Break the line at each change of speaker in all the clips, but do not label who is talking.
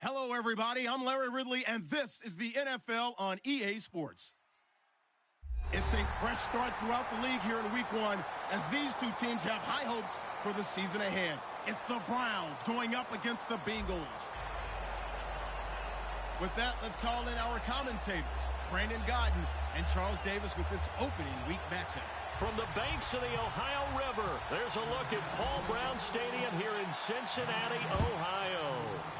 Hello, everybody. I'm Larry Ridley, and this is the NFL on EA Sports. It's a fresh start throughout the league here in Week 1 as these two teams have high hopes for the season ahead. It's the Browns going up against the Bengals. With that, let's call in our commentators, Brandon Godden and Charles Davis, with this opening week matchup.
From the banks of the Ohio River, there's a look at Paul Brown Stadium here in Cincinnati, Ohio.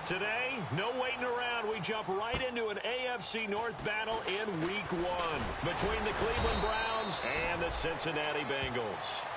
Today, no waiting around. We jump right into an AFC North battle in Week 1 between the Cleveland Browns and the Cincinnati Bengals.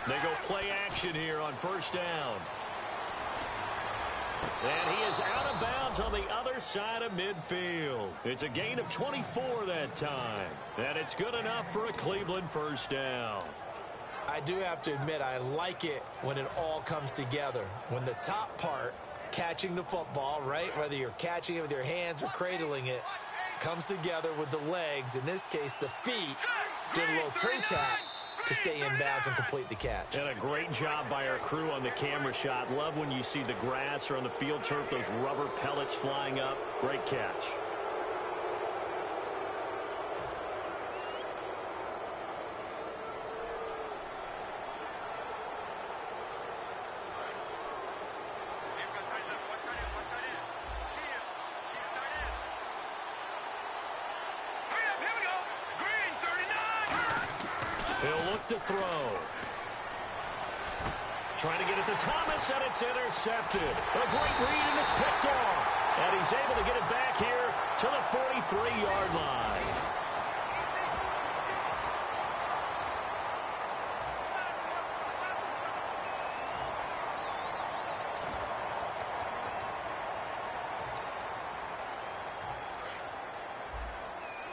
They go play action here on first down. And he is out of bounds on the other side of midfield. It's a gain of 24 that time. And it's good enough for a Cleveland first down.
I do have to admit, I like it when it all comes together. When the top part, catching the football, right, whether you're catching it with your hands or cradling it, comes together with the legs, in this case the feet, did a little toe tap to stay in bounds and complete the catch.
And a great job by our crew on the camera shot. Love when you see the grass or on the field turf, those rubber pellets flying up. Great catch. He'll look to throw. Trying to get it to Thomas, and it's intercepted. A great read, and it's picked off. And he's able to get it back here to the 43-yard line.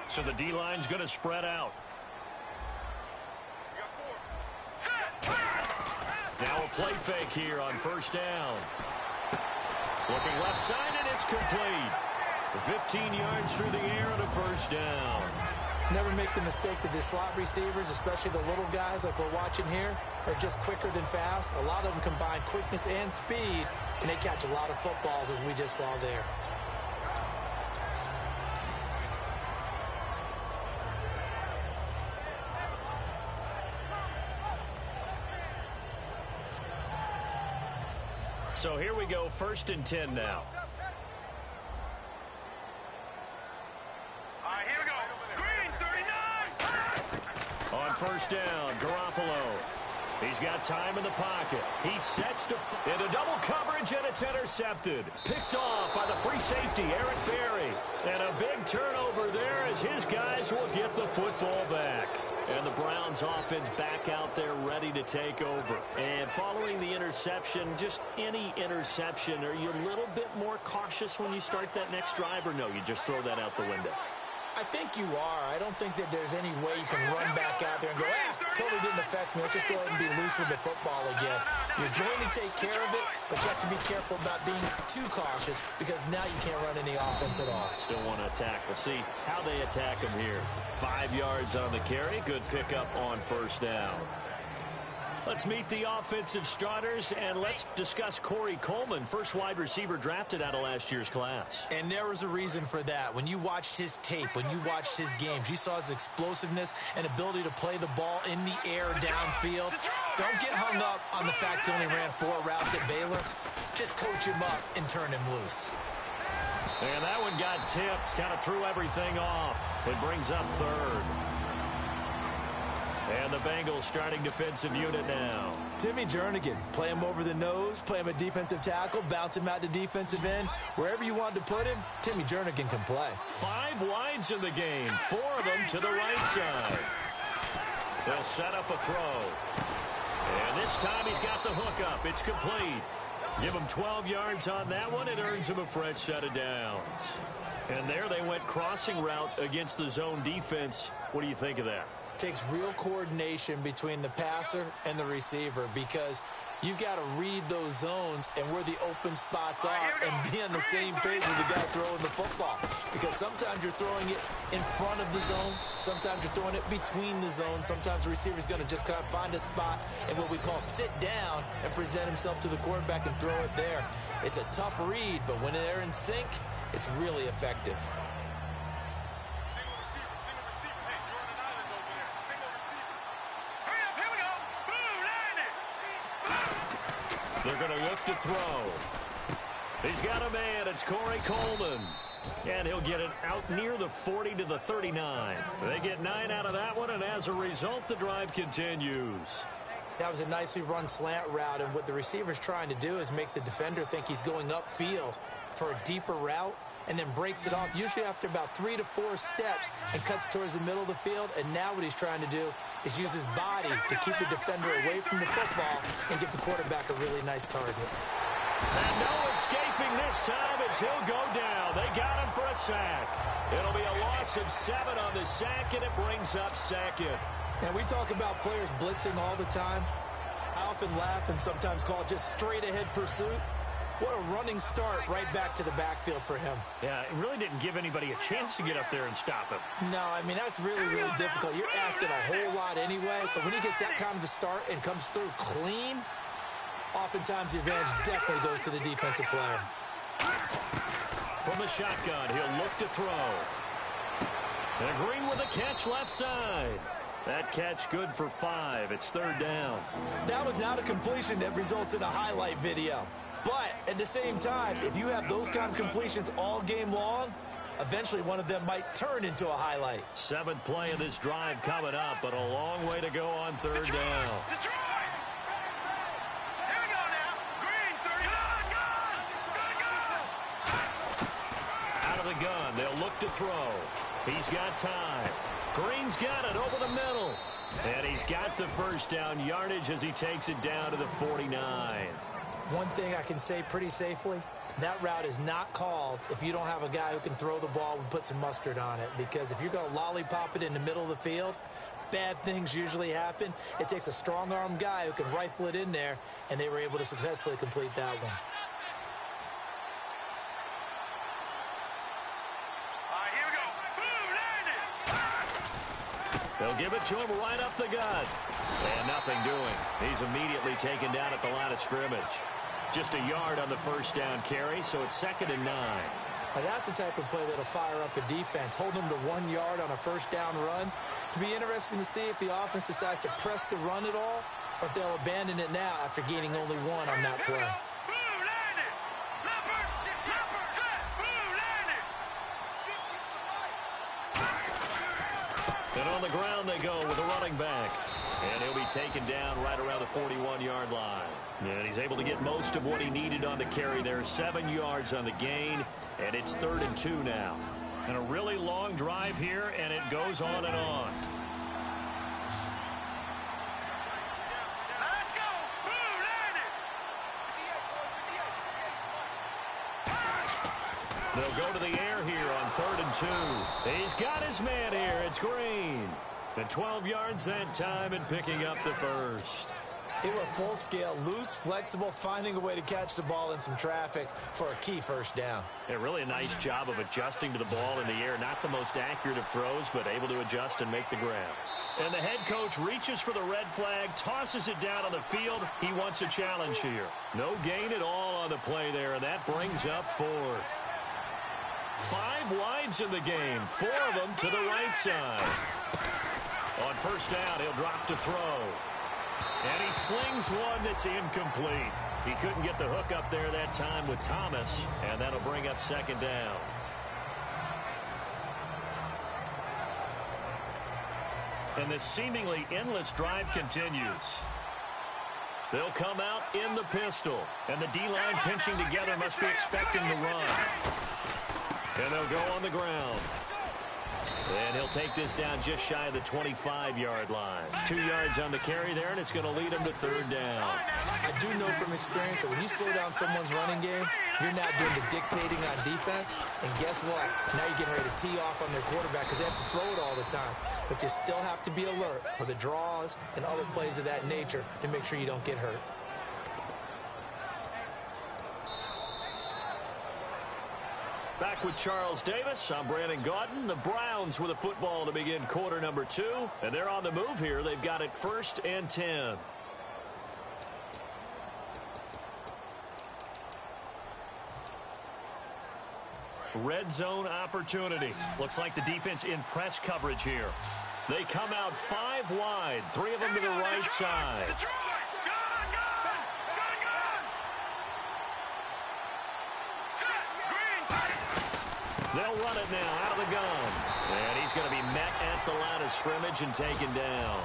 So the D-line's going to spread out. Now a play fake here on first down. Looking left side, and it's complete. 15 yards through the air and a first down.
Never make the mistake that the slot receivers, especially the little guys like we're watching here, are just quicker than fast. A lot of them combine quickness and speed, and they catch a lot of footballs, as we just saw there.
So here we go, 1st and 10 now.
All right, here we go. Green, 39.
On first down, Garoppolo. He's got time in the pocket. He sets to into double coverage, and it's intercepted. Picked off by the free safety, Eric Berry. And a big turnover there as his guys will get the football back. And the Browns offense back out there ready to take over. And following the interception, just any interception, are you a little bit more cautious when you start that next drive, or no, you just throw that out the window?
I think you are. I don't think that there's any way you can run back out there and go, totally didn't affect me. Let's just go ahead and be loose with the football again. You're going to take care of it, but you have to be careful about being too cautious because now you can't run any offense at all.
Still want to attack. We'll see how they attack them here. 5 yards on the carry. Good pickup on first down. Let's meet the offensive starters, and let's discuss Corey Coleman, first wide receiver drafted out of last year's class.
And there was a reason for that. When you watched his tape, when you watched his games, you saw his explosiveness and ability to play the ball in the air downfield. Don't get hung up on the fact he only ran 4 routes at Baylor. Just coach him up and turn him loose.
And that one got tipped, kind of threw everything off. It brings up 3rd. And the Bengals starting defensive unit now.
Timmy Jernigan, play him over the nose, play him at defensive tackle, bounce him out to defensive end. Wherever you want to put him, Timmy Jernigan can play.
5 wides in the game, 4 of them to the right side. They'll set up a throw. And this time he's got the hook up. It's complete. Give him 12 yards on that one. It earns him a fresh set of downs. And there they went crossing route against the zone defense. What do you think of that?
Takes real coordination between the passer and the receiver because you've got to read those zones and where the open spots are and be on the same page with the guy throwing the football. Because sometimes you're throwing it in front of the zone. Sometimes you're throwing it between the zones. Sometimes the receiver's going to just kind of find a spot and what we call sit down and present himself to the quarterback and throw it there. It's a tough read, but when they're in sync, it's really effective.
They're going to look to throw. He's got a man. It's Corey Coleman. And he'll get it out near the 40 to the 39. They get 9 out of that one, and as a result, the drive continues.
That was a nicely run slant route, and what the receiver's trying to do is make the defender think he's going upfield for a deeper route, and then breaks it off, usually after about 3 to 4 steps, and cuts towards the middle of the field. And now what he's trying to do is use his body to keep the defender away from the football and give the quarterback a really nice target.
And no escaping this time as he'll go down. They got him for a sack. It'll be a loss of 7 on the sack, and it brings up second.
Now, we talk about players blitzing all the time. I often laugh and sometimes call it just straight-ahead pursuit. What a running start right back to the backfield for him.
Yeah, it really didn't give anybody a chance to get up there and stop him.
No, I mean, that's really, really difficult. You're asking a whole lot anyway, but when he gets that kind of a start and comes through clean, oftentimes the advantage definitely goes to the defensive player.
From the shotgun, he'll look to throw. And Green with a catch left side. That catch good for 5. It's 3rd down.
That was not a completion that results in a highlight video. But at the same time, if you have those kind of completions all game long, eventually one of them might turn into a highlight.
7th play of this drive coming up, but a long way to go on 3rd down.
Detroit! Here we go now. Green, 30.
Out of the gun, they'll look to throw. He's got time. Green's got it over the middle. And he's got the first down yardage as he takes it down to the 49.
One thing I can say pretty safely, that route is not called if you don't have a guy who can throw the ball and put some mustard on it. Because if you're going to lollipop it in the middle of the field, bad things usually happen. It takes a strong-armed guy who can rifle it in there, and they were able to successfully complete that one.
They'll give it to him right up the gut. And nothing doing. He's immediately taken down at the line of scrimmage. Just a yard on the first down carry, so it's 2nd and 9.
Now that's the type of play that'll fire up the defense. Hold them to 1 yard on a first down run. It'll be interesting to see if the offense decides to press the run at all, or if they'll abandon it now after gaining only 1 on that play.
And on the ground they go with a running back. And he'll be taken down right around the 41-yard line. And he's able to get most of what he needed on the carry there. 7 yards on the gain, and it's 3rd and 2 now. And a really long drive here, and it goes on and on.
Let's go!
They'll go to the air here on 3rd and 2. He's got his man here. It's Green. And 12 yards that time and picking up the first.
They were full scale, loose, flexible, finding a way to catch the ball in some traffic for a key first down.
Yeah, really a nice job of adjusting to the ball in the air. Not the most accurate of throws, but able to adjust and make the grab. And the head coach reaches for the red flag, tosses it down on the field. He wants a challenge here. No gain at all on the play there, and that brings up 4th. 5 wides in the game, 4 of them to the right side. On first down, he'll drop to throw. And he slings one that's incomplete. He couldn't get the hook up there that time with Thomas, and that'll bring up 2nd down. And this seemingly endless drive continues. They'll come out in the pistol, and the D-line pinching together must be expecting the run. And they'll go on the ground. And he'll take this down just shy of the 25-yard line. 2 yards on the carry there, and it's going to lead him to third down.
I do know from experience that when you slow down someone's running game, you're not doing the dictating on defense. And guess what? Now you're getting ready to tee off on their quarterback because they have to throw it all the time. But you still have to be alert for the draws and other plays of that nature to make sure you don't get hurt.
Back with Charles Davis. I'm Brandon Gaudin. The Browns with a football to begin quarter number 2. And they're on the move here. They've got it 1st and 10. Red zone opportunity. Looks like the defense in press coverage here. They come out 5 wide. 3 of them to the right side. They'll run it now out of the gun. And he's going to be met at the line of scrimmage and taken down.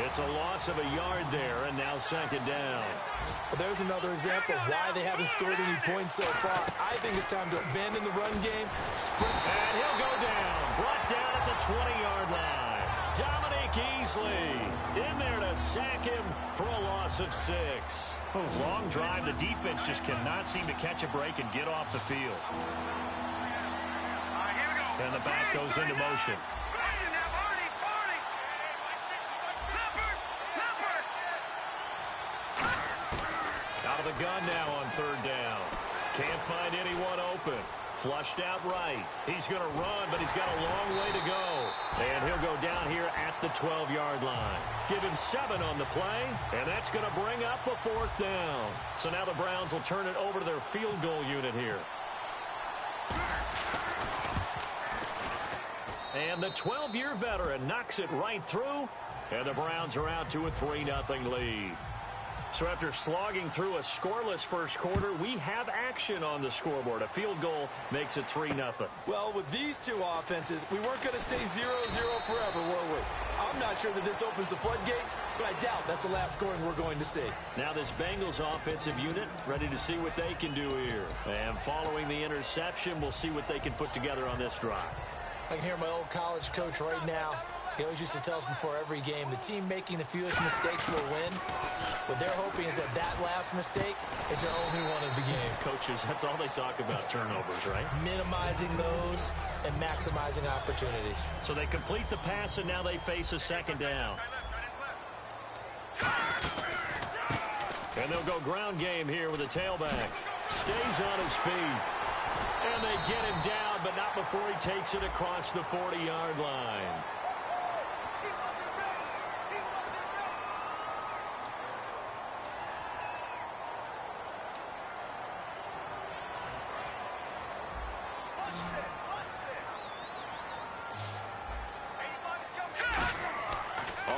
It's a loss of a yard there, and now 2nd down.
Well, there's another example of why they haven't scored any points so far. I think it's time to abandon the run game. Sprint.
And he'll go down. Brought down at the 20-yard line. Dominique Easley in there to sack him for a loss of 6. Long drive. The defense just cannot seem to catch a break and get off the field. And the back goes into motion. Out of the gun now on 3rd down. Can't find anyone open. Flushed out right. He's going to run, but he's got a long way to go. And he'll go down here at the 12-yard line. Give him 7 on the play, and that's going to bring up a 4th down. So now the Browns will turn it over to their field goal unit here. And the 12-year veteran knocks it right through, and the Browns are out to a 3-0 lead. So after slogging through a scoreless first quarter, we have action on the scoreboard. A field goal makes it 3-0.
Well, with these two offenses, we weren't going to stay 0-0 forever, were we? I'm not sure that this opens the floodgates, but I doubt that's the last scoring we're going to see.
Now this Bengals offensive unit ready to see what they can do here. And following the interception, we'll see what they can put together on this drive.
I can hear my old college coach right now. He always used to tell us before every game, the team making the fewest mistakes will win. What they're hoping is that that last mistake is their only one of the game.
Coaches, that's all they talk about, turnovers, right?
Minimizing those and maximizing opportunities.
So they complete the pass, and now they face a 2nd down. And they'll go ground game here with a tailback. Stays on his feet. And they get him down, but not before he takes it across the 40-yard line.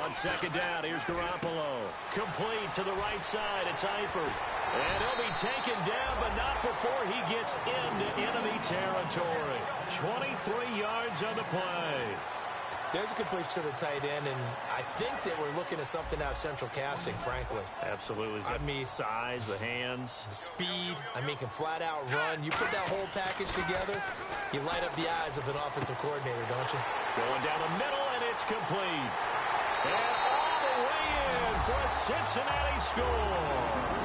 On 2nd down, here's Garoppolo. Complete to the right side. It's Eifert. And he'll be taken down, but not before he gets into enemy territory. 23 yards on the play.
There's a completion to the tight end, and I think that we're looking at something out of central casting, frankly.
Absolutely. I mean, size, the hands.
The speed. I mean, can flat out run. You put that whole package together, you light up the eyes of an offensive coordinator, don't you?
Going down the middle, and it's complete. And all the way in for a Cincinnati score.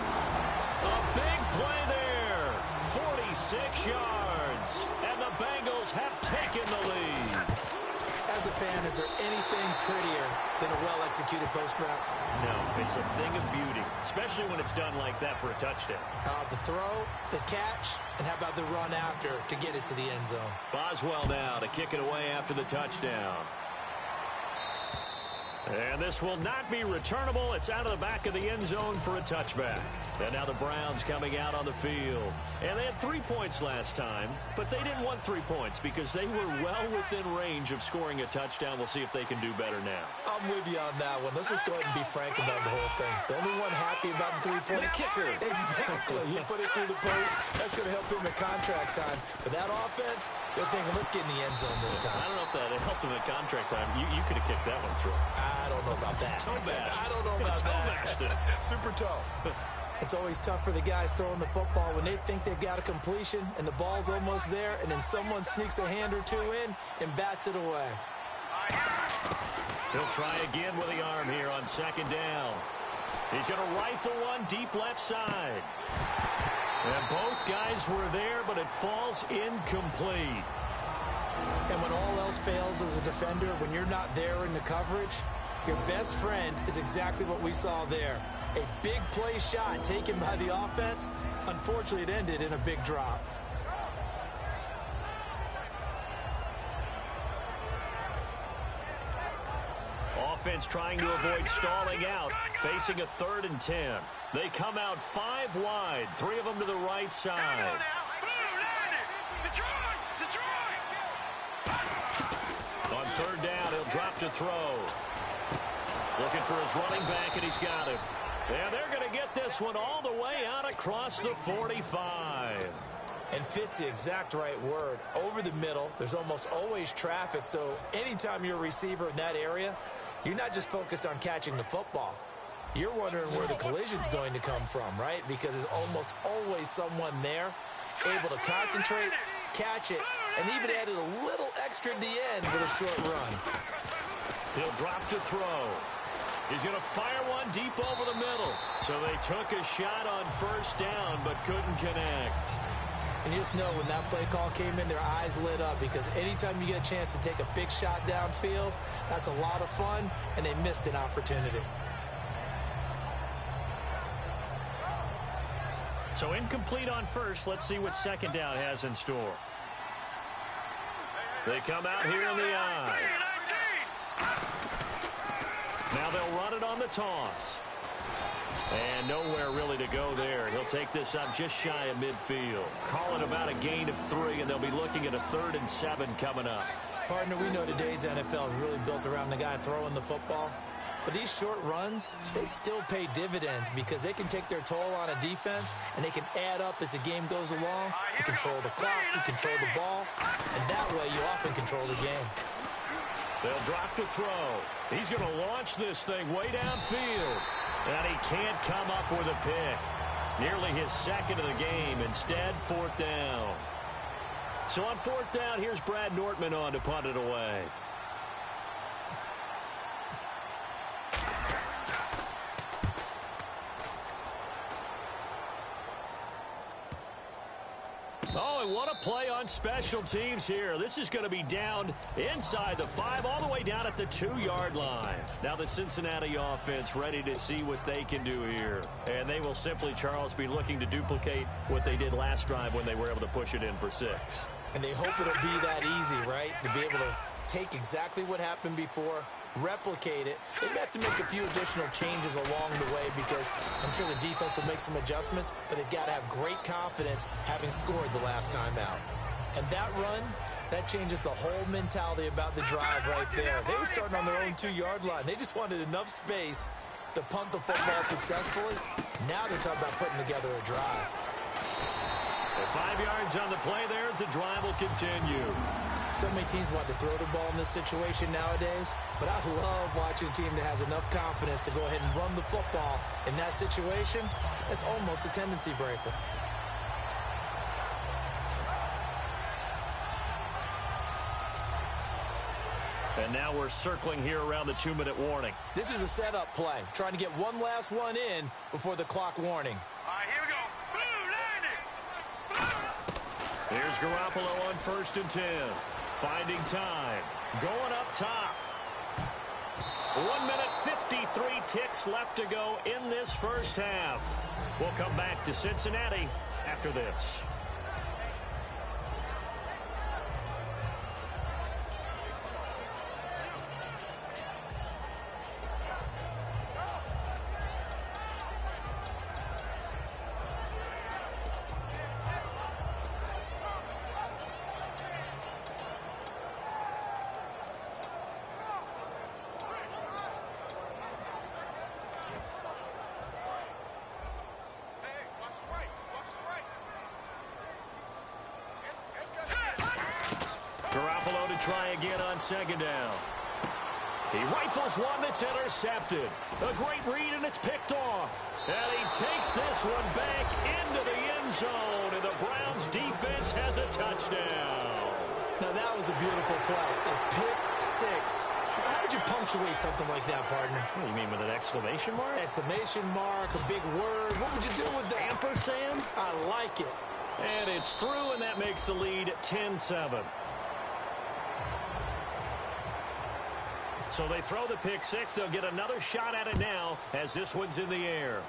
A big play there. 46 yards. And the Bengals have taken the lead.
As a fan, is there anything prettier than a well-executed post route?
No, it's a thing of beauty, especially when it's done like that for a touchdown.
The throw, the catch, and how about the run after to get it to the end zone?
Boswell now to kick it away after the touchdown. And this will not be returnable. It's out of the back of the end zone for a touchback. And now the Browns coming out on the field. And they had 3 points last time, but they didn't want 3 points because they were well within range of scoring a touchdown. We'll see if they can do better now.
I'm with you on that one. Let's just go ahead and be frank about the whole thing. The only one happy about the 3-point
kicker.
Exactly. He put it through the post. That's going to help him at contract time. But that offense, they're thinking, let's get in the end zone this time.
I don't know if that helped him at contract time. You could have kicked that one through.
I don't know about that.
Toe bash.
I don't know about that. Super toe. It's always tough for the guys throwing the football when they think they've got a completion and the ball's almost there, and then someone sneaks a hand or two in and bats it away.
He'll try again with the arm here on second down. He's going to rifle one deep left side. And both guys were there, but it falls incomplete.
And when all else fails as a defender, when you're not there in the coverage, your best friend is exactly what we saw there. A big play shot taken by the offense. Unfortunately, it ended in a big drop.
Offense trying to avoid stalling out, facing a 3rd and 10. They come out 5 wide, 3 of them to the right side. On 3rd down, he'll drop to throw. Looking for his running back, and he's got him. And they're going to get this one all the way out across the 45.
And fits the exact right word. Over the middle, there's almost always traffic, so anytime you're a receiver in that area, you're not just focused on catching the football. You're wondering where the collision's going to come from, right? Because there's almost always someone there able to concentrate, catch it, and even added a little extra at the end with a short run.
He'll drop to throw. He's going to fire one deep over the middle. So they took a shot on 1st down, but couldn't connect.
And you just know when that play call came in, their eyes lit up, because anytime you get a chance to take a big shot downfield, that's a lot of fun, and they missed an opportunity.
So incomplete on 1st. Let's see what 2nd down has in store. They come out here in the eye. Now they'll run it on the toss. And nowhere really to go there. He'll take this up just shy of midfield. Call it about a gain of 3, and they'll be looking at a 3rd and 7 coming up.
Partner, we know today's NFL is really built around the guy throwing the football. But these short runs, they still pay dividends because they can take their toll on a defense, and they can add up as the game goes along. You control the clock, you control the ball, and that way you often control the game.
They'll drop to throw. He's going to launch this thing way downfield. And he can't come up with a pick. Nearly his 2nd of the game. Instead, 4th down. So on 4th down, here's Brad Nortman on to punt it away. Oh, and what a play on special teams here. This is going to be down inside the 5, all the way down at the 2-yard line. Now the Cincinnati offense ready to see what they can do here. And they will simply, Charles, be looking to duplicate what they did last drive when they were able to push it in for 6.
And they hope it'll be that easy, right? To be able to take exactly what happened before, replicate it. They have to make a few additional changes along the way because I'm sure the defense will make some adjustments, but they've got to have great confidence having scored the last time out. And that run, that changes the whole mentality about the drive right there. They were starting on their own 2-yard line. They just wanted enough space to punt the football successfully. Now they're talking about putting together a drive.
5 yards on the play there as the drive will continue.
So many teams want to throw the ball in this situation nowadays, but I love watching a team that has enough confidence to go ahead and run the football in that situation. That's almost a tendency breaker.
And now we're circling here around the 2-minute warning.
This is a setup play, trying to get one last one in before the clock warning.
All right, here we go.
Here's Garoppolo on 1st and 10. Finding time. Going up top. 1 minute 53 ticks left to go in this first half. We'll come back to Cincinnati after this. Garoppolo to try again on 2nd down. He rifles one that's intercepted. A great read, and it's picked off. And he takes this one back into the end zone, and the Browns defense has a touchdown.
Now that was a beautiful play. A pick 6 you punctuate something like that, partner?
What do you mean, with an exclamation mark?
Exclamation mark, a big word. What would you do with that?
Ampersand?
I like it.
And it's through, and that makes the lead 10-7. So they throw the pick six. They'll get another shot at it now as this one's in the air.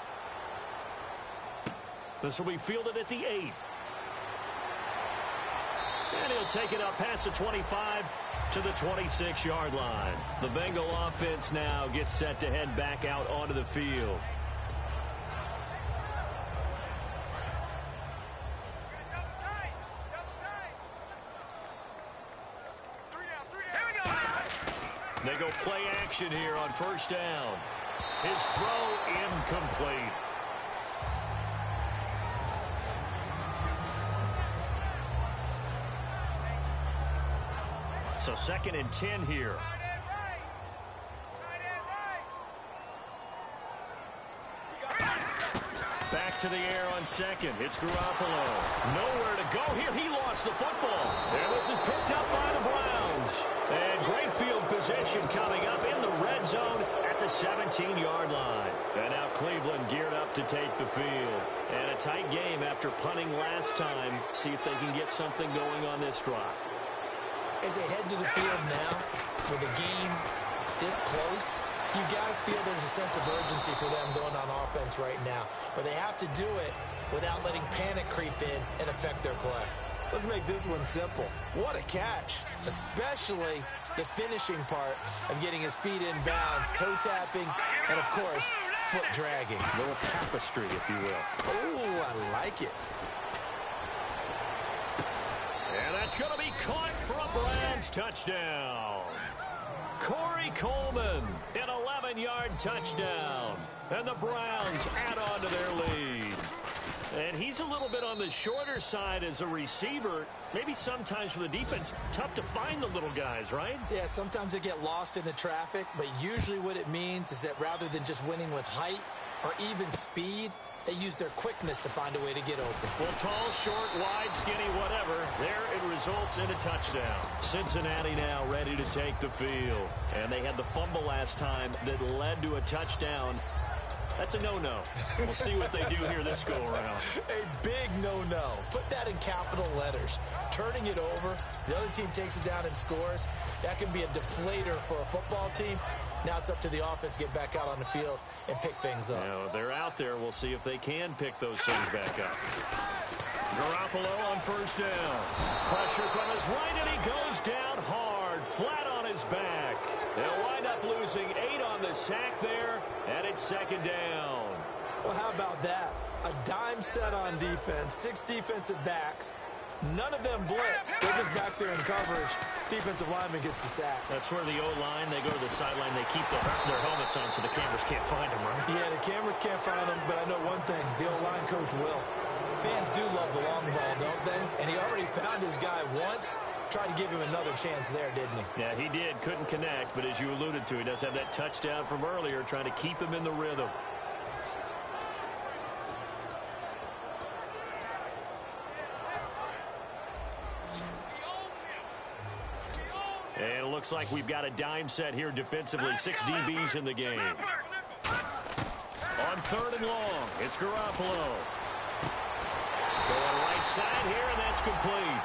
This will be fielded at the 8. And he'll take it up past the 25 to the 26-yard line. The Bengal offense now gets set to head back out onto the field. They go play action here on first down. His throw incomplete. So 2nd and 10 here. Back to the air on 2nd. It's Garoppolo. Nowhere to go here. He lost the football. And this is picked up by the Browns. And great field position coming up in the red zone at the 17-yard line. And now Cleveland geared up to take the field. And a tight game after punting last time. See if they can get something going on this drive.
As they head to the field now, with the game this close, you got to feel there's a sense of urgency for them going on offense right now. But they have to do it without letting panic creep in and affect their play. Let's make this one simple. What a catch, especially the finishing part of getting his feet in bounds, toe tapping, and, of course, foot dragging.
A little tapestry, if you will.
Oh, I like it.
And that's going to be caught for a Browns touchdown. Corey Coleman, an 11-yard touchdown. And the Browns add on to their lead. And he's a little bit on the shorter side as a receiver. Maybe sometimes for the defense, tough to find the little guys, right?
Yeah, sometimes they get lost in the traffic, but usually what it means is that rather than just winning with height or even speed, they use their quickness to find a way to get open.
Well, tall, short, wide, skinny, whatever. There it results in a touchdown. Cincinnati now ready to take the field. And they had the fumble last time that led to a touchdown. That's a no-no. We'll see what they do here this go-around.
A big no-no. Put that in capital letters. Turning it over, the other team takes it down and scores. That can be a deflator for a football team. Now it's up to the offense to get back out on the field and pick things up.
They're out there. We'll see if they can pick those things back up. Garoppolo on first down. Pressure from his right, and he goes down hard, flat on his back. They'll wind up losing 8 on the sack there, and it's 2nd down.
Well, how about that? A dime set on defense, 6 defensive backs. None of them blitz. They're just back there in coverage. Defensive lineman gets the sack.
That's where the O-line, they go to the sideline, they keep their helmets on so the cameras can't find them, right?
Yeah, the cameras can't find them, but I know one thing. The O-line coach will. Fans do love the long ball, don't they? And he already found his guy once. Tried to give him another chance there, didn't he?
Yeah, he did. Couldn't connect, but as you alluded to, he does have that touchdown from earlier, trying to keep him in the rhythm. And it looks like we've got a dime set here defensively. 6 DBs in the game. On 3rd and long, it's Garoppolo. Going right side here, and that's complete.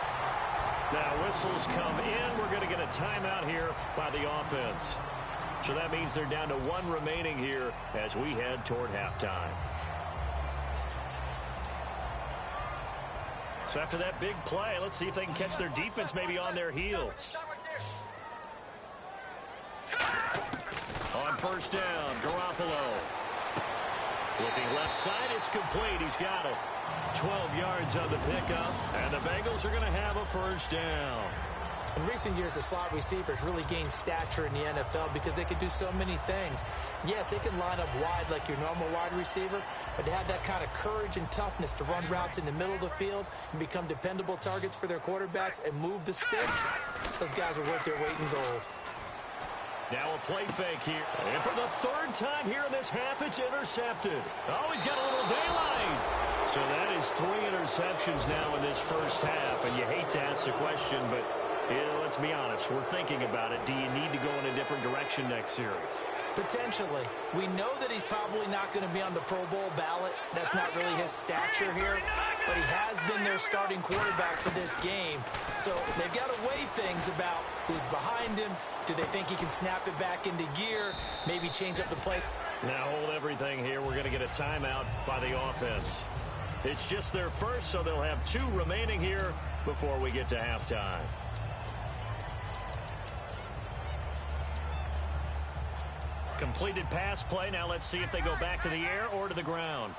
Now whistles come in. We're going to get a timeout here by the offense. So that means they're down to 1 remaining here as we head toward halftime. So after that big play, let's see if they can catch their defense maybe on their heels. On first down, Garoppolo. Looking left side, it's complete. He's got it. 12 yards on the pickup, and the Bengals are going to have a first down.
In recent years, the slot receivers really gained stature in the NFL because they can do so many things. Yes, they can line up wide like your normal wide receiver, but to have that kind of courage and toughness to run routes in the middle of the field and become dependable targets for their quarterbacks and move the sticks, those guys are worth their weight in gold.
Now a play fake here. And for the 3rd time here in this half, it's intercepted. Oh, he's got a little daylight. So that is 3 interceptions now in this first half. And you hate to ask the question, but Yeah, let's be honest. We're thinking about it. Do you need to go in a different direction next series?
Potentially. We know that he's probably not going to be on the Pro Bowl ballot. That's not really his stature here. But he has been their starting quarterback for this game. So they've got to weigh things about who's behind him. Do they think he can snap it back into gear? Maybe change up the play?
Now hold everything here. We're going to get a timeout by the offense. It's just their first, so they'll have 2 remaining here before we get to halftime. Completed pass play. Now let's see if they go back to the air or to the ground.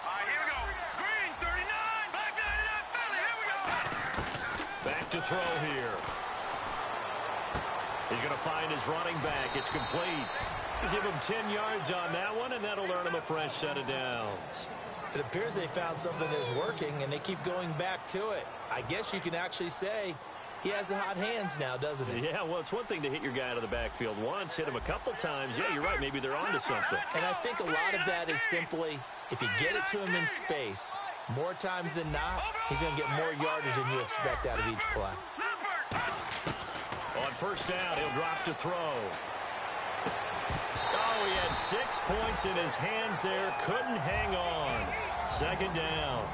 All right, here we go. Green, 39. Black 99, Philly. Here we go.
Back to throw here. He's going to find his running back. It's complete. Give him 10 yards on that one, and that'll earn him a fresh set of downs.
It appears they found something that's working, and they keep going back to it. I guess you can actually say he has the hot hands now, doesn't he?
Yeah, well, it's one thing to hit your guy out of the backfield once, hit him a couple times. Yeah, you're right. Maybe they're onto something.
And I think a lot of that is simply if you get it to him in space, more times than not, he's going to get more yardage than you expect out of each play.
On first down, he'll drop to throw. Oh, he had 6 points in his hands there. Couldn't hang on. Second down.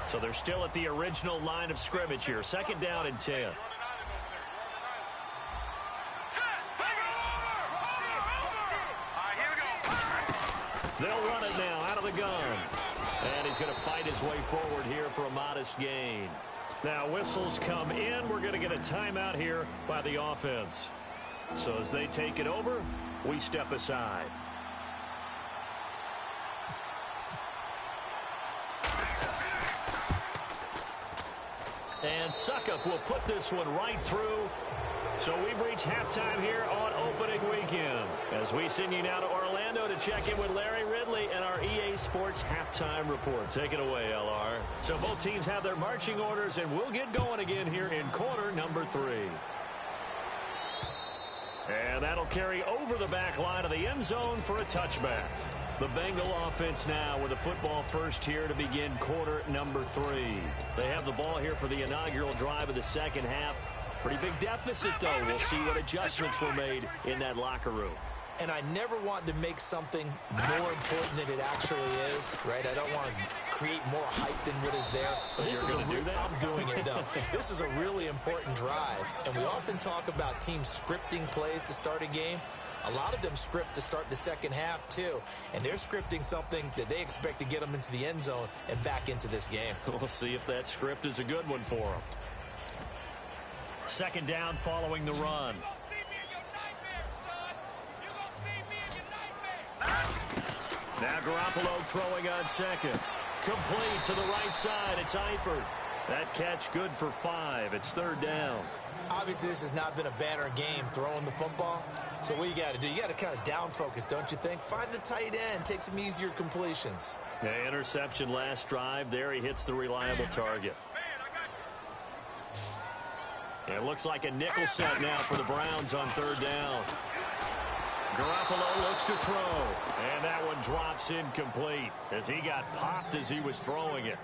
So they're still at the original line of scrimmage here. Second down and 10. They'll run it now out of the gun. And he's going to fight his way forward here for a modest gain. Now whistles come in. We're going to get a timeout here by the offense. So as they take it over, we step aside. And Suckup will put this one right through. So we've reached halftime here on opening weekend. As we send you now to Orlando to check in with Larry Ridley and our EA Sports halftime report. Take it away, LR. So both teams have their marching orders, and we'll get going again here in quarter number 3. And that'll carry over the back line of the end zone for a touchback. The Bengal offense now with a football first here to begin quarter number 3. They have the ball here for the inaugural drive of the second half. Pretty big deficit, though. We'll see what adjustments were made in that locker room.
And I never want to make something more important than it actually is, right? I don't want to create more hype than what is there. But this is I'm doing it, though. This is a really important drive. And we often talk about teams scripting plays to start a game. A lot of them script to start the second half, too. And they're scripting something that they expect to get them into the end zone and back into this game.
We'll see if that script is a good one for them. Second down following the run. Now Garoppolo throwing on second. Complete to the right side. It's Eifert. That catch good for 5. It's third down.
Obviously, this has not been a banner game throwing the football. So what you got to do, you got to kind of down focus, don't you think? Find the tight end. Take some easier completions.
Yeah, interception last drive. There he hits the reliable target. It looks like a nickel set now for the Browns on third down. Garoppolo looks to throw. And that one drops incomplete as he got popped as he was throwing it.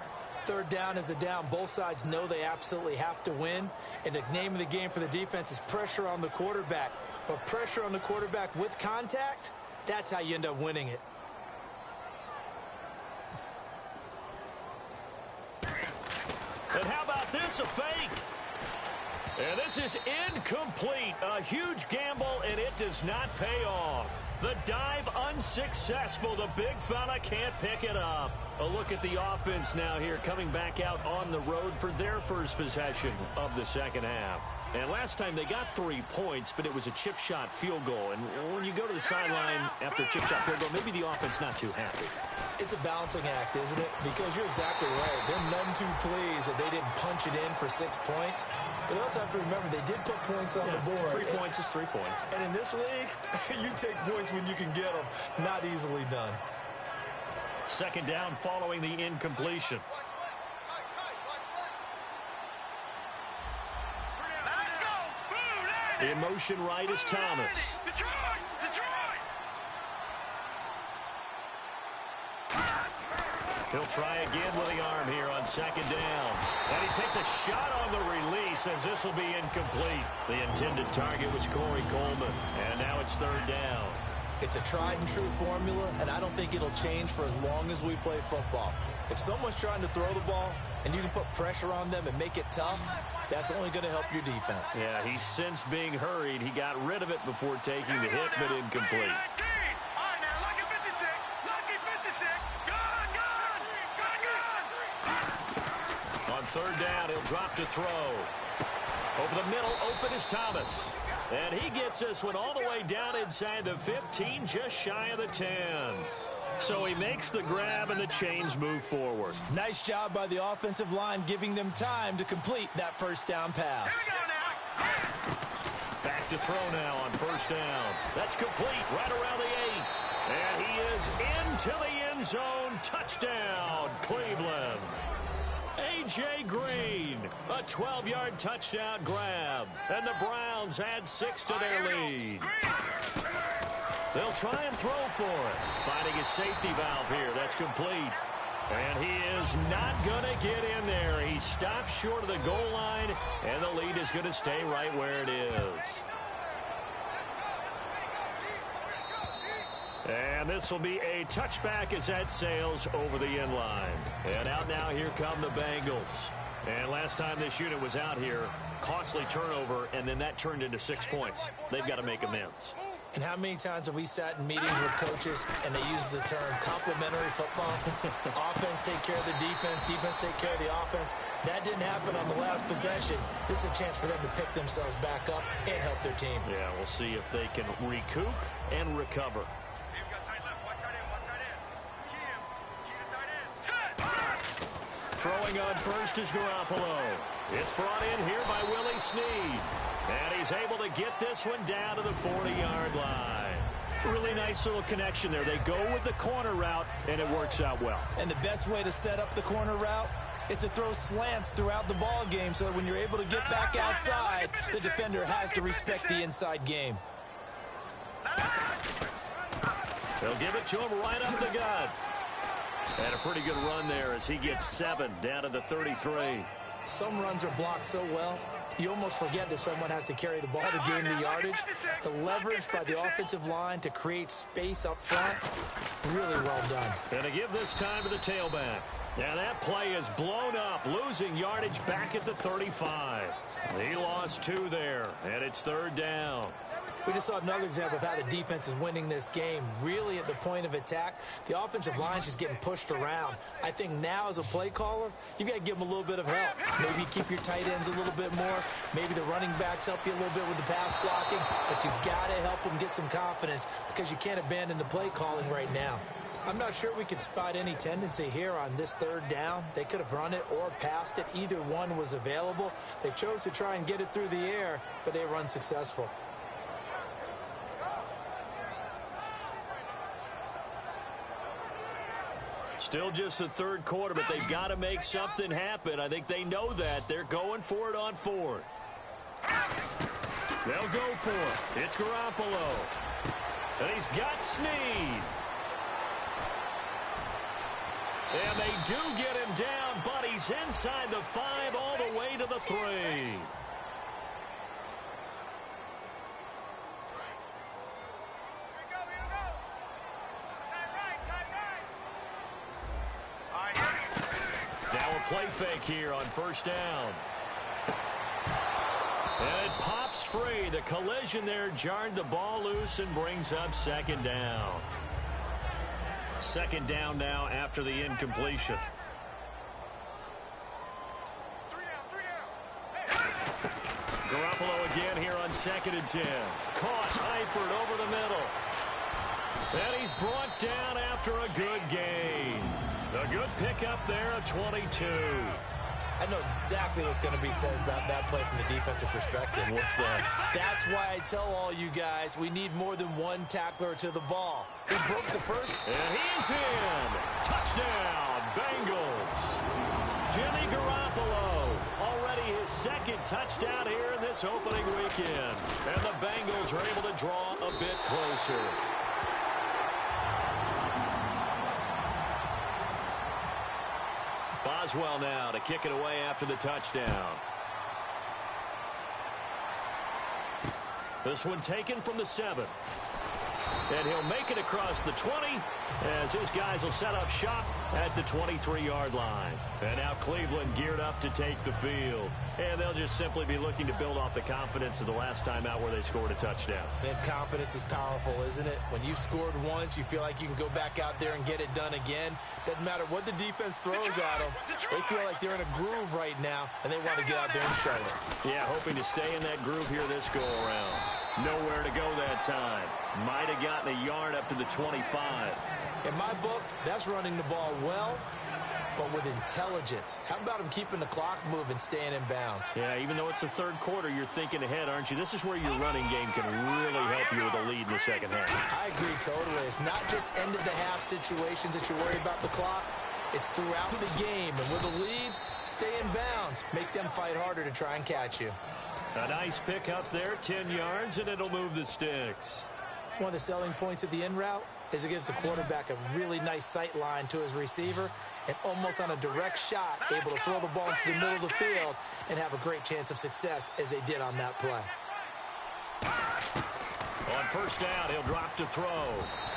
Third down is a down. Both sides know they absolutely have to win. And the name of the game for the defense is pressure on the quarterback. But pressure on the quarterback with contact, that's how you end up winning it.
And how about this, a fake? And this is incomplete. A huge gamble, and it does not pay off. The dive unsuccessful. The big fella can't pick it up. A look at the offense now here, coming back out on the road for their first possession of the second half. And last time they got 3 points, but it was a chip shot field goal. And when you go to the sideline after a chip shot field goal, maybe the offense not too happy.
It's a balancing act, isn't it? Because you're exactly right. They're none too pleased that they didn't punch it in for 6 points. But you also have to remember they did put points on the board.
3 points is 3 points.
And in this league, you take points when you can get them. Not easily done.
Second down following the incompletion.
Let's go.
In motion right is Thomas.
Detroit! Detroit!
He'll try again with the arm here on second down. And he takes a shot on the release as this will be incomplete. The intended target was Corey Coleman. And now it's third down.
It's a tried-and-true formula, and I don't think it'll change for as long as we play football. If someone's trying to throw the ball and you can put pressure on them and make it tough, that's only going to help your defense.
Yeah, he's since being hurried. He got rid of it before taking the hit, but incomplete. On third down, he'll drop to throw. Over the middle, open is Thomas. And he gets this one all the way down inside the 15, just shy of the 10. So he makes the grab, and the chains move forward.
Nice job by the offensive line, giving them time to complete that first down pass.
Back to throw now on first down. That's complete right around the 8. And he is into the end zone. Touchdown, Cleveland. A.J. Green, a 12-yard touchdown grab. And the Browns add 6 to their lead. They'll try and throw for it. Finding his safety valve here. That's complete. And he is not going to get in there. He stops short of the goal line, and the lead is going to stay right where it is. And this will be a touchback as that sails over the end line. And out now, here come the Bengals. And last time this unit was out here, costly turnover, and then that turned into 6 points. They've got to make amends.
And how many times have we sat in meetings with coaches and they use the term complementary football? Offense take care of the defense, defense take care of the offense. That didn't happen on the last possession. This is a chance for them to pick themselves back up and help their team.
Yeah, we'll see if they can recoup and recover. Throwing on first is Garoppolo. It's brought in here by Willie Snead. And he's able to get this one down to the 40-yard line. Really nice little connection there. They go with the corner route, and it works out well.
And the best way to set up the corner route is to throw slants throughout the ball game so that when you're able to get back outside, the defender has to respect the inside game.
They'll give it to him right up the gut. And a pretty good run there as he gets 7 down to the 33.
Some runs are blocked so well, you almost forget that someone has to carry the ball to gain the yardage. The leverage by the offensive line to create space up front, really well done.
And to give this time to the tailback. And that play is blown up, losing yardage back at the 35. He lost 2 there, and it's third down.
We just saw another example of how the defense is winning this game. Really at the point of attack, the offensive line is just getting pushed around. I think now as a play caller, you've got to give them a little bit of help. Maybe keep your tight ends a little bit more. Maybe the running backs help you a little bit with the pass blocking. But you've got to help them get some confidence because you can't abandon the play calling right now. I'm not sure we could spot any tendency here on this third down. They could have run it or passed it. Either one was available. They chose to try and get it through the air, but they were unsuccessful.
Still just the third quarter, but they've got to make something happen. I think they know that. They're going for it on fourth. They'll go for it. It's Garoppolo. And he's got Snead. And they do get him down, but he's inside the 5 all the way to the 3. Play fake here on first down. And it pops free. The collision there jarred the ball loose and brings up second down. Second down now after the incompletion. Garoppolo again here on 2nd and 10. Caught Eifert over the middle. And he's brought down after a good gain. A good pickup there at 22.
I know exactly what's going to be said about that play from the defensive perspective.
What's that?
That's why I tell all you guys we need more than one tackler to the ball. He broke the first.
And he's in. Touchdown, Bengals. Jimmy Garoppolo, already his 2nd touchdown here in this opening weekend. And the Bengals are able to draw a bit closer. Boswell now to kick it away after the touchdown. This one taken from the 7. And he'll make it across the 20 as his guys will set up shop at the 23-yard line. And now Cleveland geared up to take the field. And they'll just simply be looking to build off the confidence of the last time out where they scored a touchdown.
Man, confidence is powerful, isn't it? When you've scored once, you feel like you can go back out there and get it done again. Doesn't matter what the defense throws at them. They feel like they're in a groove right now, and they want to get out there and show it.
Yeah, hoping to stay in that groove here this go-around. Nowhere to go that time. Might have gotten a yard up to the 25.
In my book, that's running the ball well, but with intelligence. How about him keeping the clock moving, staying in bounds?
Yeah, even though it's the third quarter, you're thinking ahead, aren't you? This is where your running game can really help you with a lead in the second half.
I agree totally. It's not just end-of-the-half situations that you worry about the clock. It's throughout the game. And with a lead, stay in bounds. Make them fight harder to try and catch you.
A nice pick up there, 10 yards, and it'll move the sticks.
One of the selling points of the in route is it gives the quarterback a really nice sight line to his receiver and almost on a direct shot able to throw the ball into the middle of the field and have a great chance of success as they did on that play.
On first down, he'll drop to throw.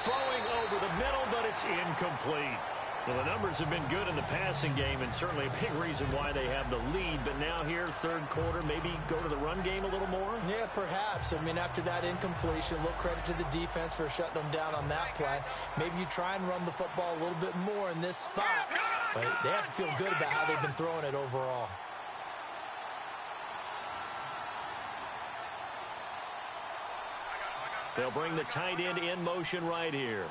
Throwing over the middle, but it's incomplete. Well, the numbers have been good in the passing game and certainly a big reason why they have the lead. But now here, third quarter, maybe go to the run game a little more?
Yeah, perhaps. I mean, after that incompletion, a little credit to the defense for shutting them down on that play. Maybe you try and run the football a little bit more in this spot. But they have to feel good about how they've been throwing it overall.
They'll bring the tight end in motion right here.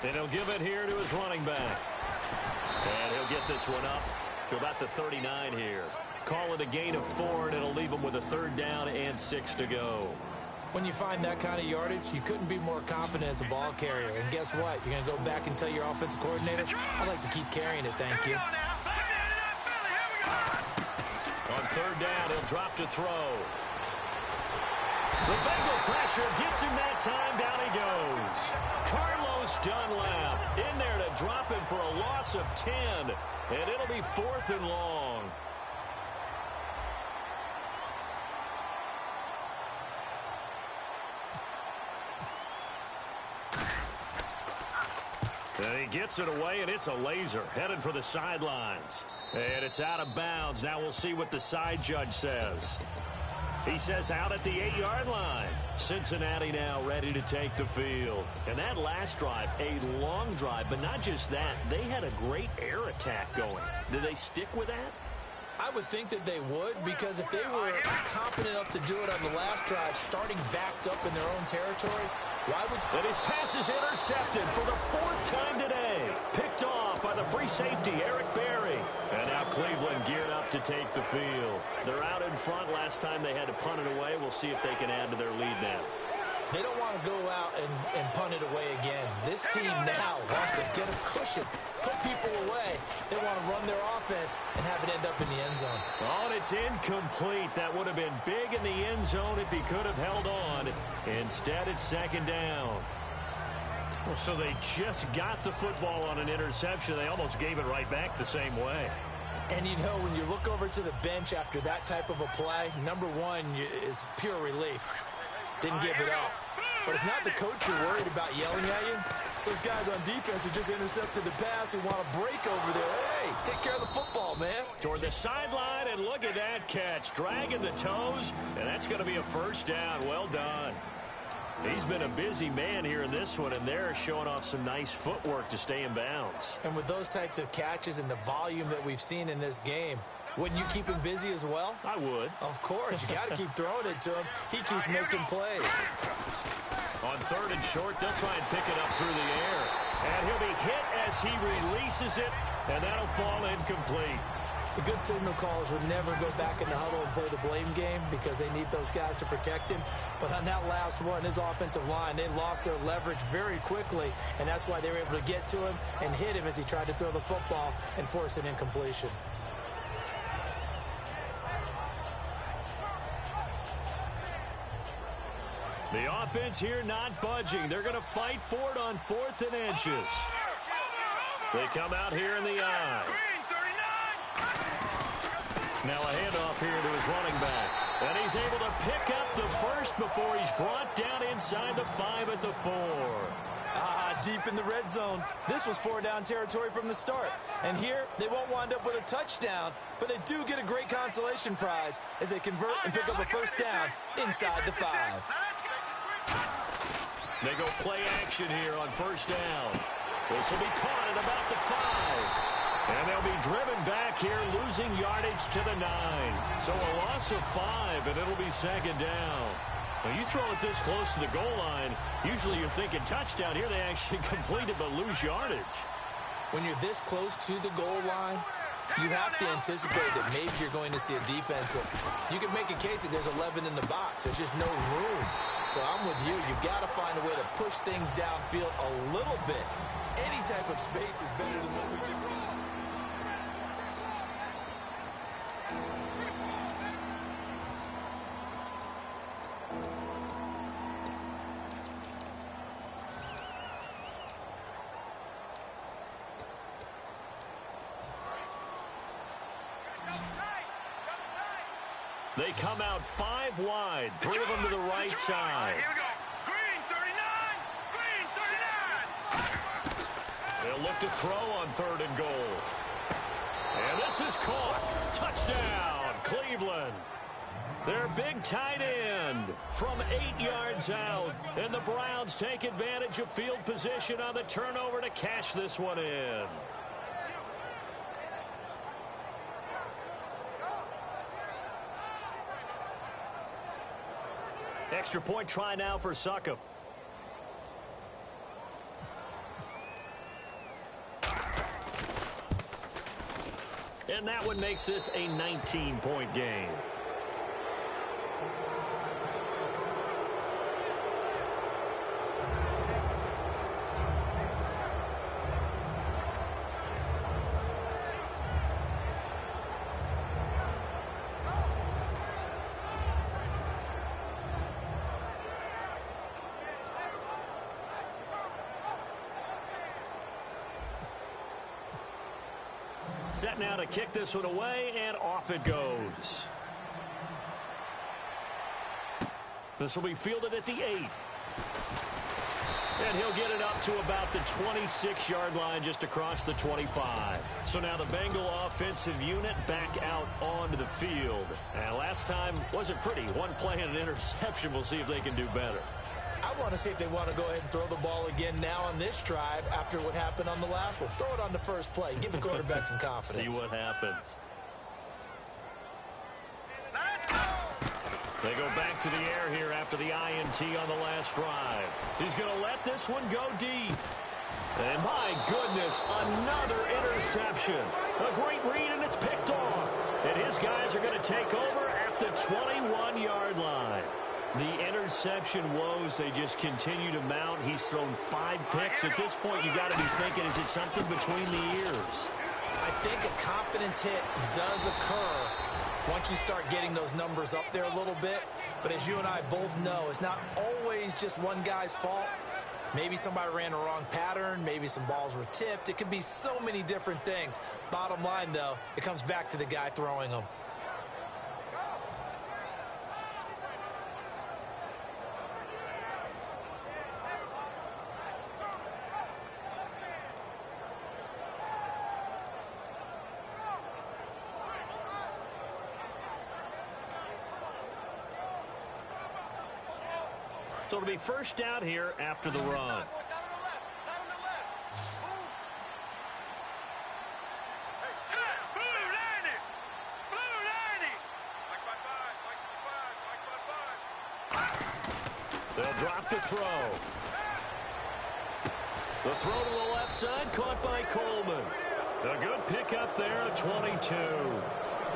And he'll give it here to his running back. And he'll get this one up to about the 39 here. Call it a gain of 4, and it'll leave him with a third down and 6 to go.
When you find that kind of yardage, you couldn't be more confident as a ball carrier. And guess what? You're going to go back and tell your offensive coordinator, I'd like to keep carrying it, thank you.
On third down, he'll drop to throw. The Bengal pressure gets him that time. Down he goes. Carlos Dunlap in there to drop him for a loss of 10. And it'll be 4th and long. And he gets it away, and it's a laser headed for the sidelines. And it's out of bounds. Now we'll see what the side judge says. He says out at the 8-yard line. Cincinnati now ready to take the field. And that last drive, a long drive, but not just that. They had a great air attack going. Did they stick with that?
I would think that they would, because if they were confident enough to do it on the last drive, starting backed up in their own territory, why would...
And his pass is intercepted for the 4th time today. Picked off by the free safety, Eric Berry. And now Cleveland geared up to take the field. They're out in front. Last time they had to punt it away. We'll see if they can add to their lead now.
They don't want to go out and punt it away again. This team now wants to get a cushion, put people away. They want to run their offense and have it end up in the end zone.
Oh, and it's incomplete. That would have been big in the end zone if he could have held on. Instead, it's 2nd down. Well, so they just got the football on an interception. They almost gave it right back the same way.
And, you know, when you look over to the bench after that type of a play, number one is pure relief. Didn't give it up. But it's not the coach you're worried about yelling at you. It's those guys on defense who just intercepted the pass who want to break over there. Hey, take care of the football, man.
Toward the sideline, and look at that catch. Dragging the toes, and that's going to be a 1st down. Well done. He's been a busy man here in this one, and they're showing off some nice footwork to stay in bounds.
And with those types of catches and the volume that we've seen in this game, wouldn't you keep him busy as well?
I would.
Of course. You got to keep throwing it to him. He keeps making plays.
On 3rd and short, they'll try and pick it up through the air. And he'll be hit as he releases it, and that'll fall incomplete.
The good signal callers would never go back in the huddle and play the blame game because they need those guys to protect him. But on that last one, his offensive line, they lost their leverage very quickly, and that's why they were able to get to him and hit him as he tried to throw the football and force an incompletion.
The offense here not budging. They're going to fight for it on 4th and inches. They come out here in the I.
Green 39.
Now a handoff here to his running back. And he's able to pick up the first before he's brought down inside the 5 at the 4.
Deep in the red zone. This was 4-down territory from the start. And here, they won't wind up with a touchdown, but they do get a great consolation prize as they convert and pick up a first down inside the 5.
They go play action here on first down. This will be caught at about the 5. And they'll be driven back here, losing yardage to the 9. So a loss of 5, and it'll be second down. When you throw it this close to the goal line, usually you're thinking touchdown. Here they actually completed but lose yardage.
When you're this close to the goal line, you have to anticipate that maybe you're going to see a defense that you can make a case that there's 11 in the box. There's just no room. So I'm with you. You've got to find a way to push things downfield a little bit. Any type of space is better than what we just saw.
They come out 5 wide, 3 of them to the right side.
Here we go. Green 39. Green 39.
They'll look to throw on 3rd and goal. And this is caught. Touchdown, Cleveland. Their big tight end from 8 yards out. And the Browns take advantage of field position on the turnover to cash this one in. Extra point try now for Succop. And that one makes this a 19-point game. Set now to kick this one away, and off it goes. This will be fielded at the 8. And he'll get it up to about the 26-yard line, just across the 25. So now the Bengal offensive unit back out onto the field. And last time wasn't pretty. One play and an interception. We'll see if they can do better.
I want to see if they want to go ahead and throw the ball again now on this drive after what happened on the last one. Throw it on the first play. Give the quarterback some confidence.
See what happens. They go back to the air here after the INT on the last drive. He's going to let this one go deep. And my goodness, another interception. A great read, and it's picked off. And his guys are going to take over at the 21-yard line. The interception woes, they just continue to mount. He's thrown 5 picks. At this point, you got to be thinking, is it something between the ears?
I think a confidence hit does occur once you start getting those numbers up there a little bit. But as you and I both know, it's not always just one guy's fault. Maybe somebody ran a wrong pattern. Maybe some balls were tipped. It could be so many different things. Bottom line, though, it comes back to the guy throwing them.
So it'll be first down here after the run. They'll drop the throw. The throw to the left side, caught by Coleman. A good pickup there at 22.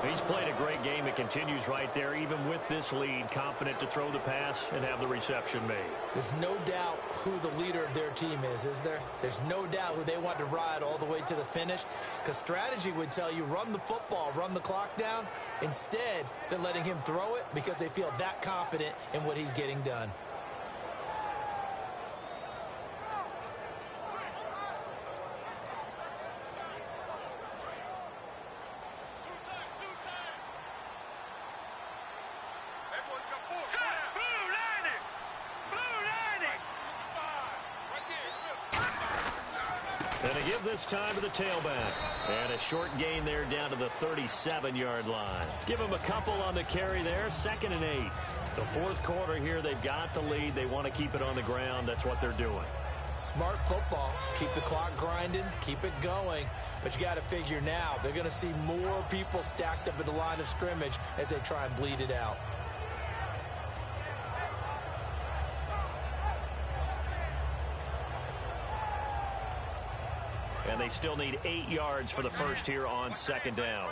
He's played a great game. It continues right there, even with this lead, confident to throw the pass and have the reception made.
There's no doubt who the leader of their team is there? There's no doubt who they want to ride all the way to the finish, because strategy would tell you run the football, run the clock down. Instead, they're letting him throw it because they feel that confident in what he's getting done.
And they give this time to the tailback. And a short gain there down to the 37-yard line. Give them a couple on the carry there. 2nd and 8. The fourth quarter here, they've got the lead. They want to keep it on the ground. That's what they're doing.
Smart football. Keep the clock grinding. Keep it going. But you got to figure now, they're going to see more people stacked up at the line of scrimmage as they try and bleed it out.
And they still need 8 yards for the first here on 2nd down.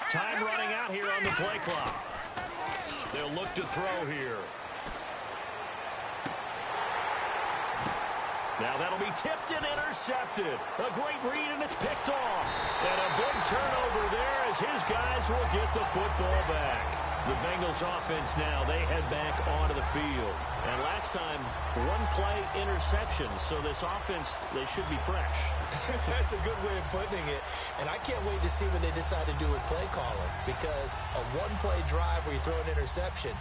Time running out here on the play clock. They'll look to throw here. Now that'll be tipped and intercepted. A great read, and it's picked off. And a big turnover there as his guys will get the football back. The Bengals offense now, they head back onto the field. And last time, one play interception. So this offense, they should be fresh.
That's a good way of putting it. And I can't wait to see what they decide to do with play calling. Because a one-play drive where you throw an interception,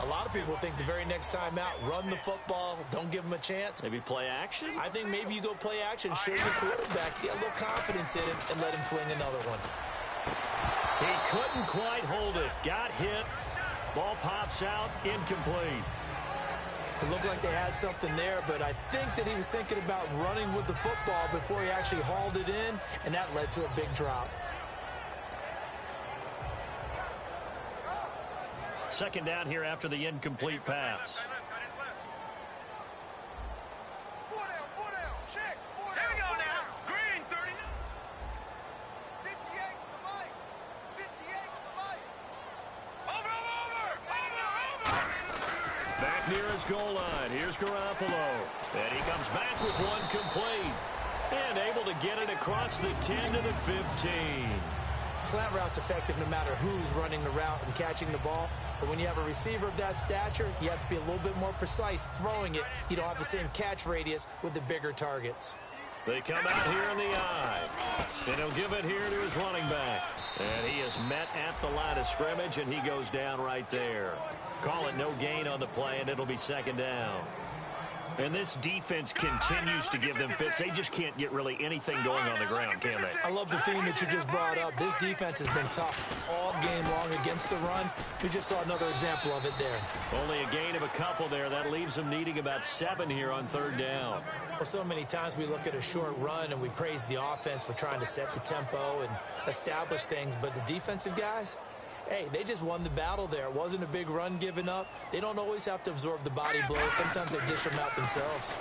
a lot of people think the very next time out, run the football, don't give them a chance.
Maybe play action?
I think maybe you go play action, show your quarterback, get a little confidence in him, and let him fling another one.
He couldn't quite hold it. Got hit. Ball pops out. Incomplete.
It looked like they had something there, but I think that he was thinking about running with the football before he actually hauled it in, and that led to a big drop.
2nd down here after the incomplete pass. Near his goal line. Here's Garoppolo. And he comes back with one complete. And able to get it across the 10 to the 15.
Slant route's effective no matter who's running the route and catching the ball. But when you have a receiver of that stature, you have to be a little bit more precise throwing it. You don't have the same catch radius with the bigger targets.
They come out here in the eye. And he'll give it here to his running back. And he is met at the line of scrimmage, and he goes down right there. Call it no gain on the play, and it'll be 2nd down. And this defense continues to give them fits. They just can't get really anything going on the ground, can they?
I love the theme that you just brought up. This defense has been tough all game long against the run. We just saw another example of it there.
Only a gain of a couple there. That leaves them needing about 7 here on 3rd down.
Well, so many times we look at a short run and we praise the offense for trying to set the tempo and establish things. But the defensive guys, hey, they just won the battle there. It wasn't a big run given up. They don't always have to absorb the body blows. Sometimes they dish them out themselves.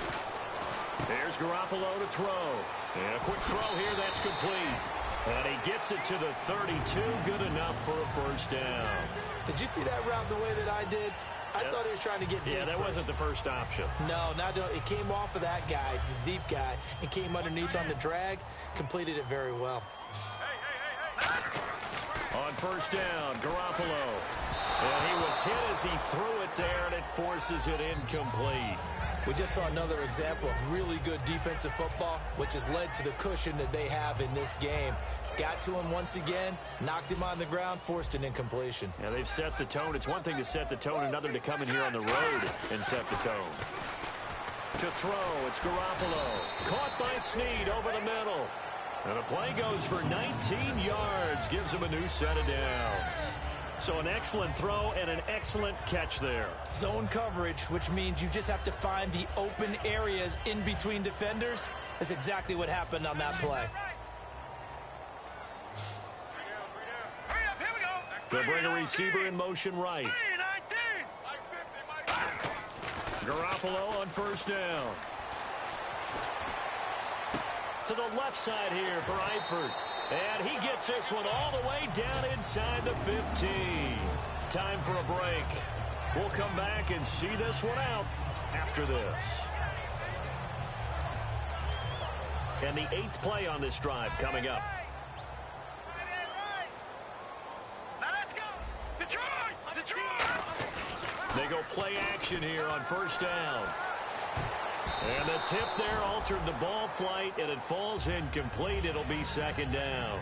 There's Garoppolo to throw. And a quick throw here. That's complete. And he gets it to the 32. Good enough for a 1st down.
Did you see that route the way that I did? I thought he was trying to get deep.
Yeah, that wasn't the first option.
No, it came off of that guy, the deep guy, and came underneath on the drag. Completed it very well.
On 1st down, Garoppolo. And he was hit as he threw it there, and it forces it incomplete.
We just saw another example of really good defensive football, which has led to the cushion that they have in this game. Got to him once again, knocked him on the ground, forced an incompletion.
Yeah, they've set the tone. It's one thing to set the tone, another to come in here on the road and set the tone. To throw, it's Garoppolo. Caught by Snead over the middle. And the play goes for 19 yards, gives him a new set of downs. So an excellent throw and an excellent catch there.
Zone coverage, which means you just have to find the open areas in between defenders. That's exactly what happened on that play.
They'll bring a receiver in motion right. Garoppolo on 1st down. To the left side here for Eifert. And he gets this one all the way down inside the 15. Time for a break. We'll come back and see this one out after this. And the 8th play on this drive coming up. They go play action here on 1st down. And the tip there altered the ball flight, and it falls incomplete. It'll be 2nd down.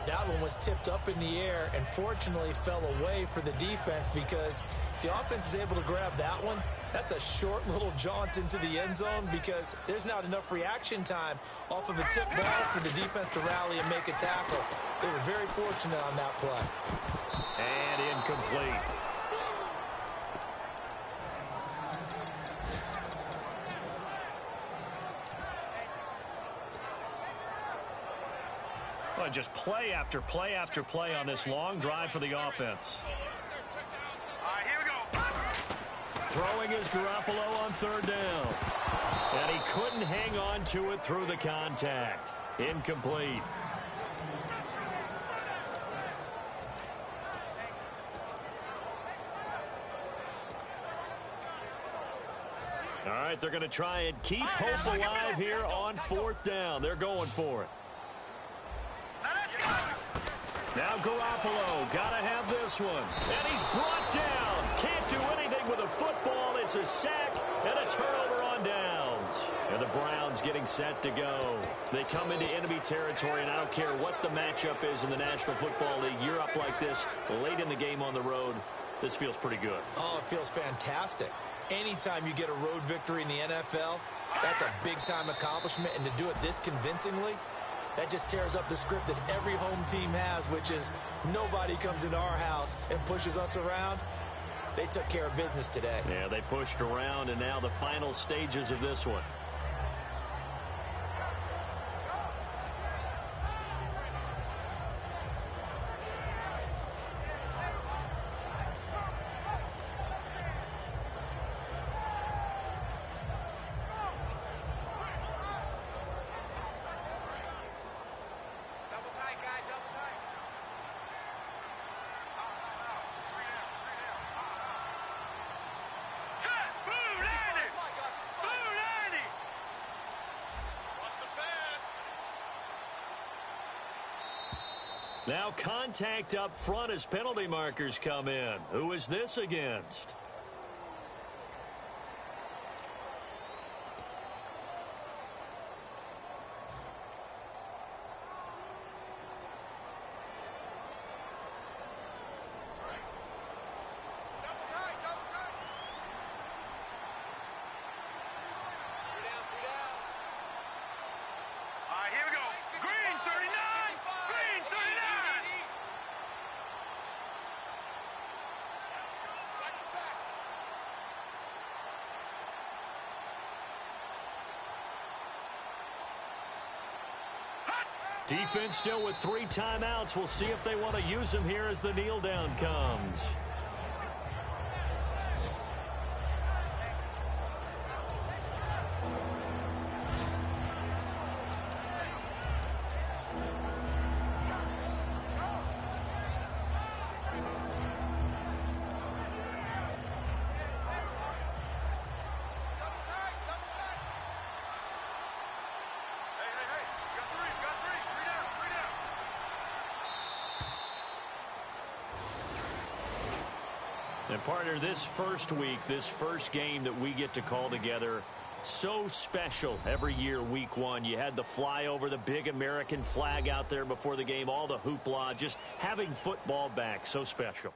That one was tipped up in the air and fortunately fell away for the defense, because if the offense is able to grab that one, That's a short little jaunt into the end zone because there's not enough reaction time off of a tip ball for the defense to rally and make a tackle. They were very fortunate on that play.
And incomplete. Well, just play after play after play on this long drive for the offense.
All right, here we go.
Throwing is Garoppolo on third down. And he couldn't hang on to it through the contact. Incomplete. All right, they're going to try and keep hope alive here on fourth down. They're going for it. Now Garoppolo, gotta have this one. And he's brought down. Can't do anything with a football. It's a sack and a turnover on downs. And the Browns getting set to go. They come into enemy territory, and I don't care what the matchup is in the National Football League. You're up like this late in the game on the road. This feels pretty good.
Oh, it feels fantastic. Anytime you get a road victory in the NFL, that's a big-time accomplishment. And to do it this convincingly, that just tears up the script that every home team has, which is nobody comes into our house and pushes us around. They took care of business today.
Yeah, they pushed around, and now the final stages of this one. Now contact up front as penalty markers come in. Who is this against? Defense still with 3 timeouts. We'll see if they want to use them here as the kneel down comes. And partner, this first week, this first game that we get to call together, so special every year, week one. You had the flyover, the big American flag out there before the game, all the hoopla, just having football back, so special.